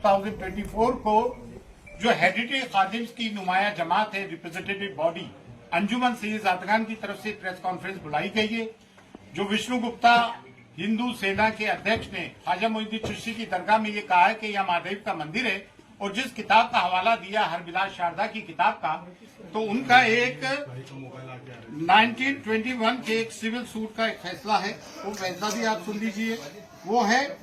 2024 को जो हेरिटेज खादिम्स की नुमाया जमात है, रिप्रेजेंटेटिव बॉडी अंजुमन सैयद ज़ादगान की तरफ से प्रेस कॉन्फ्रेंस बुलाई गई है। जो विष्णु गुप्ता हिंदू सेना के अध्यक्ष ने ख्वाजा मोइनुद्दीन चिश्ती की दरगाह में ये कहा है कि यह महादेव का मंदिर है, और जिस किताब का हवाला दिया हरबिलास शारदा की किताब का, तो उनका एक 1921 के एक सिविल सूट का एक फैसला है, वो फैसला भी आप सुन लीजिए। वो है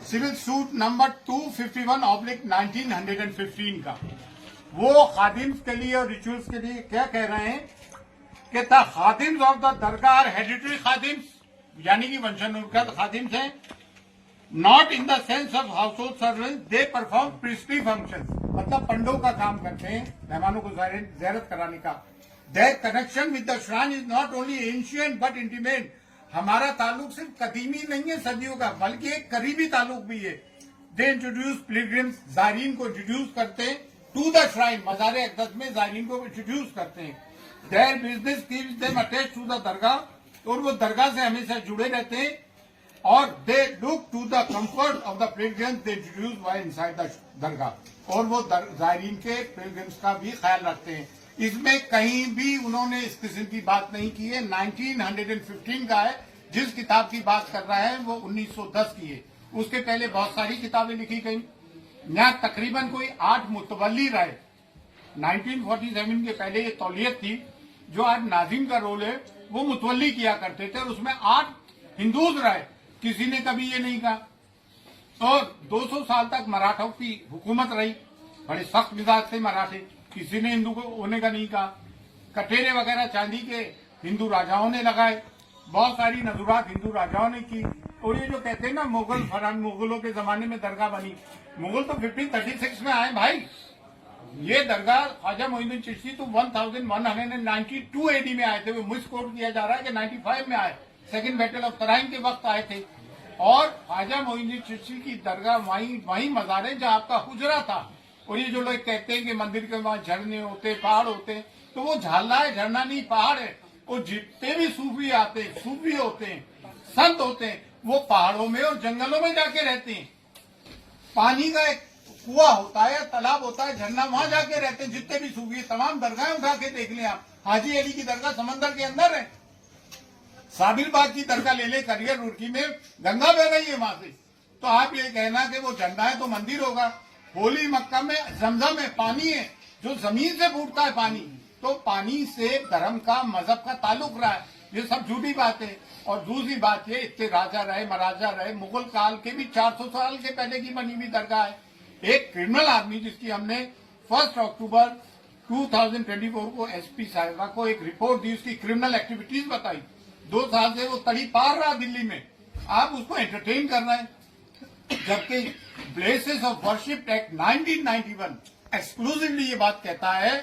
सिविल सूट नंबर 251/1915 का। वो खादिम्स के लिए और रिचुअल्स के लिए क्या कह रहे हैं कि the khadims of the dargah are heritage khadims, यानी कि वंशानुगत खादिम्स हैं, not in the sense of household servant, they perform priestly function, मतलब पंडों का काम करते हैं, मेहमानों को ज़ियारत कराने का। There connection with the shrine is not only ancient but intimate, हमारा ताल्लुक सिर्फ कदीमी नहीं है सदियों का, बल्कि एक करीबी ताल्लुक भी है। दे इंट्रोड्यूस पिलग्रिम्स, ज़ायरीन को इंट्रोड्यूस करते हैं टू द श्राइन, मज़ार अक़दस में ज़ायरीन को इंट्रोड्यूस करते हैं। Their business keeps them attached to the dargah, और वो दरगाह से हमेशा जुड़े रहते हैं। और they look to the comfort of the pilgrims they introduce while inside the dargah, और वो ज़ायरीन के पिलग्रिम्स का भी ख्याल रखते हैं। इसमें कहीं भी उन्होंने इस किस्म की बात नहीं की है। 1915 का है, जिस किताब की बात कर रहा है वो 1910 की है। उसके पहले बहुत सारी किताबें लिखी गई। यहाँ तकरीबन कोई 8 मुतवल्ली रहे। 1947 के पहले ये तौलियत थी, जो आज नाजिम का रोल है वो मुतवल्ली किया करते थे, और उसमें 8 हिंदूज रहे। किसी ने कभी ये नहीं कहा। और 200 साल तक मराठों की हुकूमत रही, बड़े सख्त मिजाज थे मराठे, किसी ने हिंदू को होने का नहीं कहा। कटेरे वगैरह चांदी के हिंदू राजाओं ने लगाए, बहुत सारी नजुरात हिंदू राजाओं ने की। और ये जो कहते हैं ना मुगलों के जमाने में दरगाह बनी, मुगल तो 1536 में आए भाई। ये दरगाह ख्वाजा मोइनुद्दीन चिश्ती तो 1192 AD में आए थे। वो मिसकोट किया जा रहा है कि 95 में आए, सेकंड बैटल ऑफ तराइन के वक्त आए थे। और ख्वाजा मोइनुद्दीन चिश्ती की दरगाह वहीं मज़ार है जहाँ आपका हुजरा था। और ये जो लोग कहते हैं कि मंदिर के वहां झरने होते, पहाड़ होते, तो वो झाला है, झरना नहीं पहाड़ है। और जितने भी सूफी आते हैं, सूफी होते हैं, संत होते हैं, वो पहाड़ों में और जंगलों में जाके रहते हैं। पानी का एक कुआं होता है, तालाब होता है, झरना, वहां जाके रहते हैं। जितने भी सूफी, तमाम दरगाहें उठा के देख लें आप। हाजी अली की दरगाह समंदर के अंदर है। साबिर बाग की दरगाह ले ले, करियर रुड़की में गंगा बह रही है वहां से। तो आप ये कहना कि वो झंडा है तो मंदिर होगा। होली मक्का में जमजम है, पानी है जो जमीन से फूटता है पानी, तो पानी से धर्म का, मजहब का ताल्लुक रहा है। ये सब झूठी बात है। और दूसरी बात ये, इतने राजा रहे, महाराजा रहे, मुगल काल के भी 400 साल के पहले की बनी हुई दरगाह है। एक क्रिमिनल आदमी जिसकी हमने 1 अक्टूबर 2024 को SP साहिबा को एक रिपोर्ट दी, उसकी क्रिमिनल एक्टिविटीज बताई। 2 साल से वो तड़ी पार रहा दिल्ली में, आप उसको एंटरटेन कर रहे हैं। जबकि places of worship act 1991 exclusively ये बात कहता है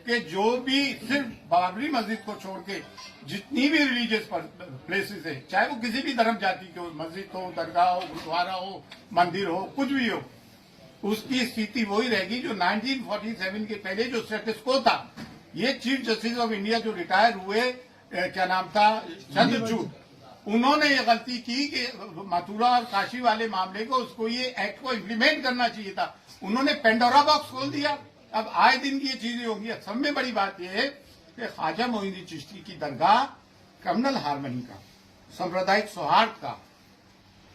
कि जो भी सिर्फ बाबरी मस्जिद को छोड़ के जितनी भी रिलीजियस प्लेसेस है, चाहे वो किसी भी धर्म जाति के हो, मस्जिद हो, दरगाह हो, गुरुद्वारा हो, मंदिर हो, कुछ भी हो, उसकी स्थिति वही रहेगी जो 1947 के पहले जो स्टेटस को था। ये चीफ जस्टिस ऑफ इंडिया जो रिटायर हुए, क्या नाम था, चंद्रचूड़, उन्होंने ये गलती की कि मथुरा और काशी वाले मामले को, उसको ये एक्ट को इम्प्लीमेंट करना चाहिए था। उन्होंने पेंडोरा बॉक्स खोल दिया। अब आए दिन की ये चीजें होंगी। सब में बड़ी बात यह है कि ख्वाजा मोइनुद्दीन चिश्ती की दरगाह कम्युनल हार्मनी का, सांप्रदायिक सौहार्द का,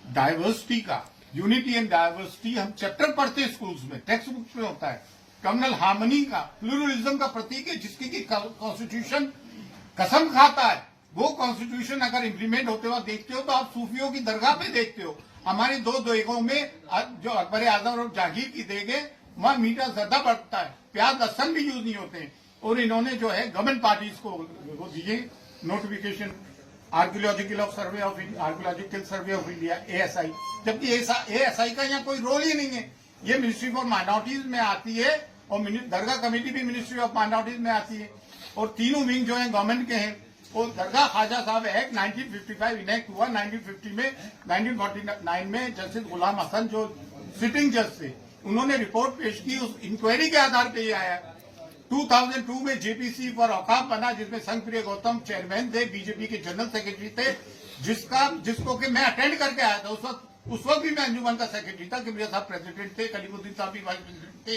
डाइवर्सिटी का, यूनिटी एंड डाइवर्सिटी हम चैप्टर पढ़ते हैं स्कूल्स में, टेक्स्ट बुक्स में होता है। कम्युनल हार्मनी का, प्लूरलिज्म का प्रतीक है, जिसकी की कॉन्स्टिट्यूशन कसम खाता है। वो कॉन्स्टिट्यूशन अगर इम्प्लीमेंट होते हुए देखते हो तो आप सूफियों की दरगाह पे देखते हो। हमारे 2 देगों में जो अकबर आजम और जहांगीर की देग है, वहां मीठा ज्यादा बढ़ता है, प्याज लहसन भी यूज नहीं होते हैं। और इन्होंने जो है गवर्नमेंट पार्टीज को वो दिए notification, archaeological survey of India ASI, जबकि ASI का यहाँ कोई रोल ही नहीं है। ये मिनिस्ट्री फॉर माइनॉरिटीज में आती है, और दरगाह कमेटी भी मिनिस्ट्री ऑफ माइनॉरिटीज में आती है। और तीनों विंग जो है गवर्नमेंट के हैं। और दरगाह ख्वाजा साहब एक्ट 1955 इनेक्ट हुआ। 1950 में, 1949 में जस्टिस गुलाम हसन जो सिटिंग जज थे, उन्होंने रिपोर्ट पेश की। उस इंक्वायरी के आधार पर ये आया। 2002 में JPC फॉर औकाफ बना, जिसमें संघप्रिय गौतम चेयरमैन थे, बीजेपी के जनरल सेक्रेटरी थे, जिसको कि मैं अटेंड करके आया था। उस वक्त उस वक्त भी मैं अंजुमन का सेक्रेटरी था कि मेरे साथ प्रेसिडेंट थे, कलीमुद्दीन साहब भी वाइस प्रेसिडेंट थे,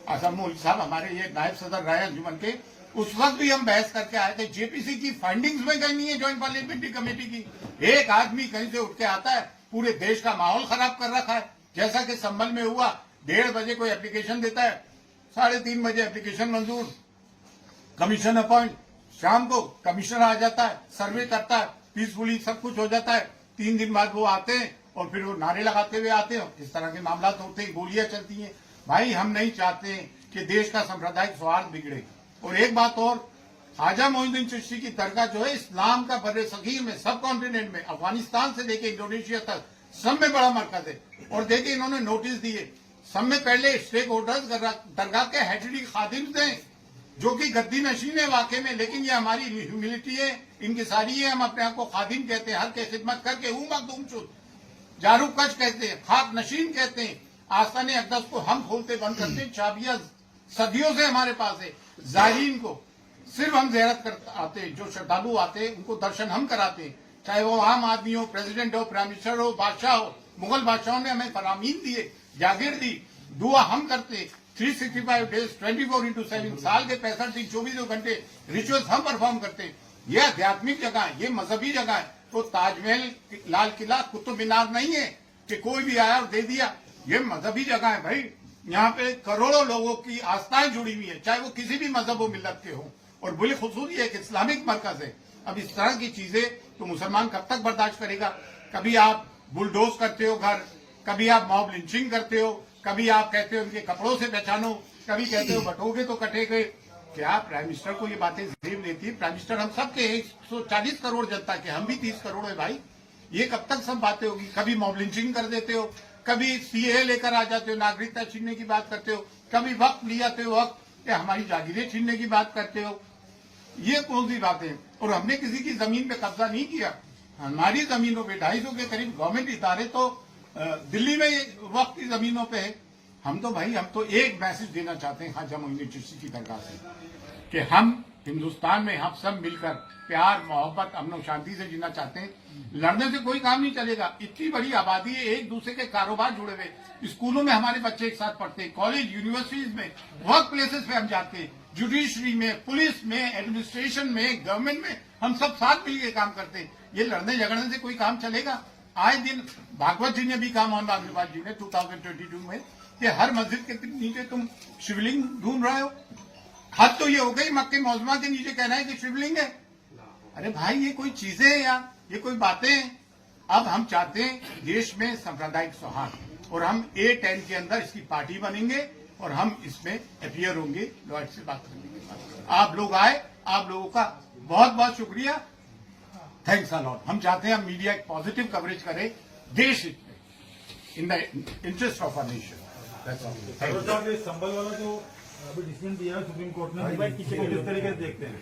आसम मौलवी साहब हमारे ये नायब सदर रहे अंजुमन के। उस वक्त भी हम बहस करके आए थे। जेपीसी की फाइंडिंग्स में कहीं नहीं है ज्वाइंट पार्लियामेंट्री कमेटी की। एक आदमी कहीं से उठ के आता है, पूरे देश का माहौल खराब कर रखा है। जैसा कि संभल में हुआ, 1:30 बजे कोई एप्लीकेशन देता है, 3:30 बजे एप्लीकेशन मंजूर, कमीशन अपॉइंट, शाम को कमिश्नर आ जाता है, सर्वे करता है, पीसफुली सब कुछ हो जाता है। 3 दिन बाद वो आते हैं और फिर वो नारे लगाते हुए आते हैं। इस तरह के मामला होते हैं, गोलियां चलती हैं। भाई हम नहीं चाहते कि देश का सांप्रदायिक सौहार्द बिगड़े। और एक बात और, ख्वाजा मोइनुद्दीन चिश्ती की दरगाह जो है इस्लाम का बर्रे सगीर में, सब कॉन्टिनेंट में, अफगानिस्तान से लेके इंडोनेशिया तक सब में बड़ा मरकज है। और देखिए इन्होंने नोटिस दिए, सब में पहले स्टेक होल्डर्स दरगाह के हेडरी खादिम्स हैं जो कि गद्दी नशीन है वाकई में, लेकिन ये हमारी ह्यूमिलिटी है, इनकी सारी है। हम अपने आप को खादिम कहते हैं, हर के खिदमत करके हूं मखदूम शुद, जारू कश कहते हैं, खाक नशीन कहते हैं। आस्थाने अक़दस को हम खोलते बंद करते हैं, चाबियां सदियों से हमारे पास है। जायरीन को सिर्फ हम ज़ियारत कर आते हैं, जो श्रद्धालु आते हैं उनको दर्शन हम कराते हैं, चाहे वो आम आदमी हो, प्रेसिडेंट हो, प्राइम मिनिस्टर हो, बादशाह हो। मुगल बादशाहों ने हमें फरामीन दिए, जागीर दी, दुआ हम करते। 365 डेज 24/7 साल के 65 दिन 24 घंटे रिचुअल्स हम परफॉर्म करते हैं। ये आध्यात्मिक जगह है, ये मजहबी जगह है। तो ताजमहल, लाल किला, कुतुब मीनार नहीं है कि कोई भी आया और दे दिया। ये मजहबी जगह है भाई, यहाँ पे करोड़ों लोगों की आस्थाएं जुड़ी हुई है, चाहे वो किसी भी मजहब व मिल्लत के हो। और बिलखुसूस ये एक इस्लामिक मरकज है। अब इस तरह की चीजें तो मुसलमान कब तक बर्दाश्त करेगा। कभी आप बुलडोज करते हो घर, कभी आप मॉब लिंचिंग करते हो, कभी आप कहते हो उनके कपड़ों से पहचानो, कभी कहते हो बटोगे तो कटे गए। क्या प्राइम मिनिस्टर को ये बातें जेब देती है? प्राइम मिनिस्टर हम सब के 140 करोड़ जनता के, हम भी 30 करोड़ है भाई। ये कब तक सब बातें होगी? कभी मॉब लिंचिंग कर देते हो, कभी सीए लेकर आ जाते हो, नागरिकता छीनने की बात करते हो, कभी वक्त ले जाते हो, वक्त हमारी जागीरें छीनने की बात करते हो। ये कौन सी बातें? और हमने किसी की जमीन पे कब्जा नहीं किया। हमारी जमीनों पे 250 के करीब गवर्नमेंट इदारे तो दिल्ली में वक्त की जमीनों पे है। हम तो एक मैसेज देना चाहते हैं ख्वाजा मोइनुद्दीन चिश्ती की दरगाह से कि हम हिंदुस्तान में हम सब मिलकर प्यार, मोहब्बत, अमन और शांति से जीना चाहते हैं। लड़ने से कोई काम नहीं चलेगा। इतनी बड़ी आबादी है, एक दूसरे के कारोबार जुड़े हुए। स्कूलों में हमारे बच्चे एक साथ पढ़ते हैं, कॉलेज, यूनिवर्सिटीज में, वर्क प्लेसेस पे हम जाते हैं, जुडिशरी में, पुलिस में, एडमिनिस्ट्रेशन में, गवर्नमेंट में, हम सब साथ मिलकर काम करते हैं। ये लड़ने झगड़ने से कोई काम चलेगा? आए दिन भागवत जी ने भी कहा, मोहन भागवत जी ने 2022 में, कि हर मस्जिद के नीचे तुम शिवलिंग ढूंढ रहे हो। हद तो ये हो गई, मक्के मौजमा के नीचे कहना है कि शिवलिंग है। अरे भाई ये कोई चीजें हैं यार, ये कोई बातें हैं? अब हम चाहते हैं देश में सांप्रदायिक सौहार्द, और हम A10 के अंदर इसकी पार्टी बनेंगे और हम इसमें अपियर होंगे, लॉर्ड से बात करने के बाद। आप लोग आए, आप लोगों का बहुत बहुत शुक्रिया, थैंक्स अ लॉट। हम चाहते हैं हम मीडिया एक पॉजिटिव कवरेज करें देश हित में, in the interest of a nation. Sambhal वाला जो अभी डिसीजन दिया है सुप्रीम कोर्ट ने, भाई किसी को किस तरीके से देखते हैं?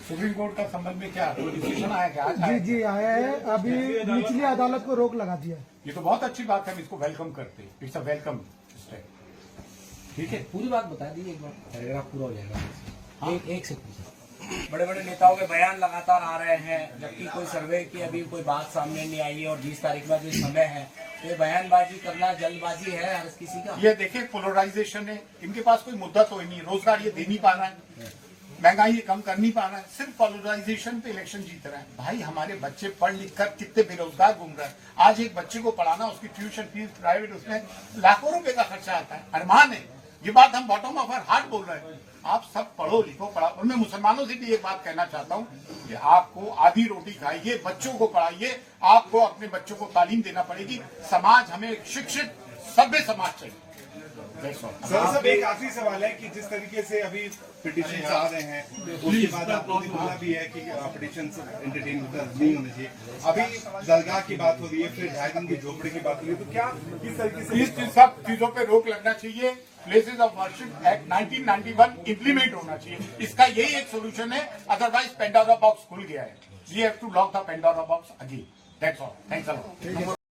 सुप्रीम कोर्ट का संबंध में क्या डिसीजन आया? क्या जी जी आया है, अभी निचली अदालत को रोक लगा दिया है। ये तो बहुत अच्छी बात है, हम इसको वेलकम करते हैं। It's a welcome step. ठीक है, पूरी बात बता दी एक बार, पैराग्राफ पूरा हो जाएगा। हाँ? एक से पूछा। बड़े बड़े नेताओं के बयान लगातार आ रहे हैं, जबकि कोई सर्वे की अभी कोई बात सामने नहीं आई है, और 20 तारीख में जो समय है, तो ये बयानबाजी करना जल्दबाजी है हर किसी का। ये देखिए पोलराइजेशन है, इनके पास कोई मुद्दा तो ही नहीं, रोजगार ये दे नहीं पा रहा है, महंगाई ये कम कर नहीं पा रहा है, सिर्फ पोलराइजेशन पे इलेक्शन जीत रहा है। भाई हमारे बच्चे पढ़ लिख कर कितने बेरोजगार घूम रहे हैं। आज एक बच्चे को पढ़ाना, उसकी ट्यूशन फीस प्राइवेट, उसमें लाखों रुपए का खर्चा आता है। अरमान है, ये बात हम बॉटम ऑफ आवर हार्ट बोल रहे हैं। आप सब पढ़ो लिखो, पढ़ा। और मैं मुसलमानों से भी एक बात कहना चाहता हूँ कि आपको आधी रोटी खाइए, बच्चों को पढ़ाइए, आपको अपने बच्चों को तालीम देना पड़ेगी। समाज हमें शिक्षित सभ्य समाज चाहिए। सर सब एक आखिरी सवाल है कि जिस तरीके से अभी पिटीशन आ रहे हैं, उसके बाद आपने बोला भी है कि पिटीशन एंटरटेन नहीं होने चाहिए। अभी दरगाह की बात हो रही है, फिर 2.5 दिन की झोपड़ी की बात हो रही है, तो क्या किस तरीके से इस सब चीजों पे रोक लगना चाहिए। Places of worship act 1991 implement होना चाहिए। इसका यही एक सोल्यूशन है, अदरवाइज पेंडोरा बॉक्स खुल गया है। We have to lock the Pandora box again. That's all. Thanks a lot.